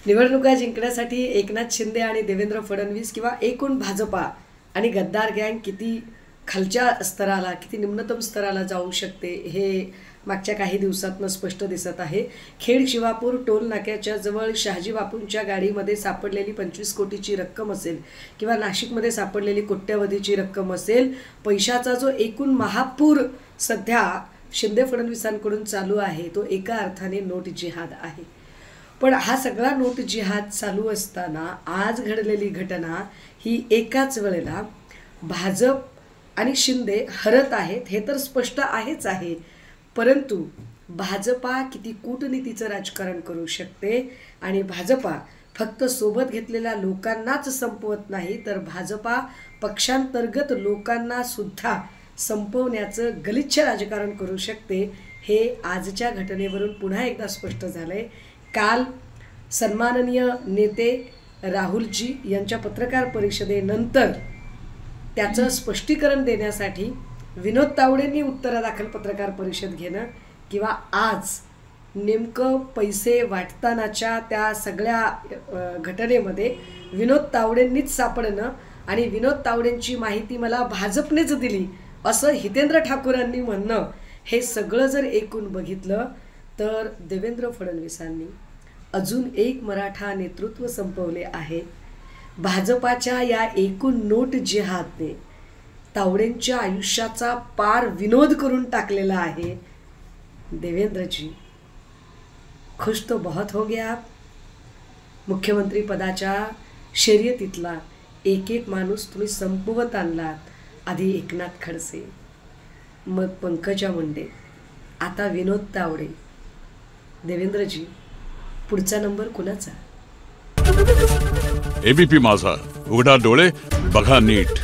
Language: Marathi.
निवडणुका जिंकण्यासाठी एकनाथ शिंदे आणि देवेंद्र फडणवीस किंवा एकूण भाजपा आणि गद्दार गँग किती खालच्या स्तराला, किती निम्नतम स्तराला जाऊ शकते हे मागच्या काही दिवसातनं स्पष्ट दिसत आहे. खेड शिवापूर टोल नाक्याच्या जवळ शहाजी बापूंच्या गाडीमध्ये सापडलेली 25 कोटीची रक्कम असेल किंवा नाशिकमध्ये सापडलेली कोट्यवधीची रक्कम असेल, पैशाचा जो एकूण महापूर सध्या शिंदे फडणवीसांकडून चालू आहे तो एका अर्थाने नोट जिहाद आहे. पण हा सगळा नोट जिहाद चालू असताना आज घडलेली घटना ही एकाच वेळेला भाजप आणि शिंदे हरत आहेत हे तर स्पष्ट आहेच आहे. परंतु भाजपा किती कूटनीतीचं राजकारण करू शकते आणि भाजपा फक्त सोबत घेतलेल्या लोकांनाच संपवत नाही तर भाजपा पक्षांतर्गत लोकांना सुद्धा संपवण्याचं गलिच्छ राजकारण करू शकते हे आजच्या घटनेवरून पुन्हा एकदा स्पष्ट झालंय. काल सन्माननीय नेते राहुलजी यांच्या पत्रकार परिषदेनंतर त्याचं स्पष्टीकरण देण्यासाठी विनोद तावडेंनी उत्तरादाखल पत्रकार परिषद घेणं किंवा आज नेमकं पैसे वाटतानाच्या त्या सगळ्या घटनेमध्ये विनोद तावडेंनीच सापडणं आणि विनोद तावडेंची माहिती मला भाजपनेच दिली असं हितेंद्र ठाकूरांनी म्हणणं, हे सगळं जर एकूण बघितलं तर देवेंद्र फडणवीसांनी अजून एक मराठा नेतृत्व संपवले आहे. भाजपाच्या या एकूण नोट जिहादने तावडेंच्या आयुष्याचा पार विनोद करून टाकलेला आहे. देवेंद्रजी खुश तो बहुत हो गया. मुख्यमंत्री पदाच्या शर्यतीतला एक एक माणूस तुम्ही संपवत आणलात. आधी एकनाथ खडसे, मग पंकजा मुंडे, आता विनोद तावडे. देवेंद्रजी पुढचा नंबर कुणाचा? एबीपी माझा, उघडा डोळे बघा नीट.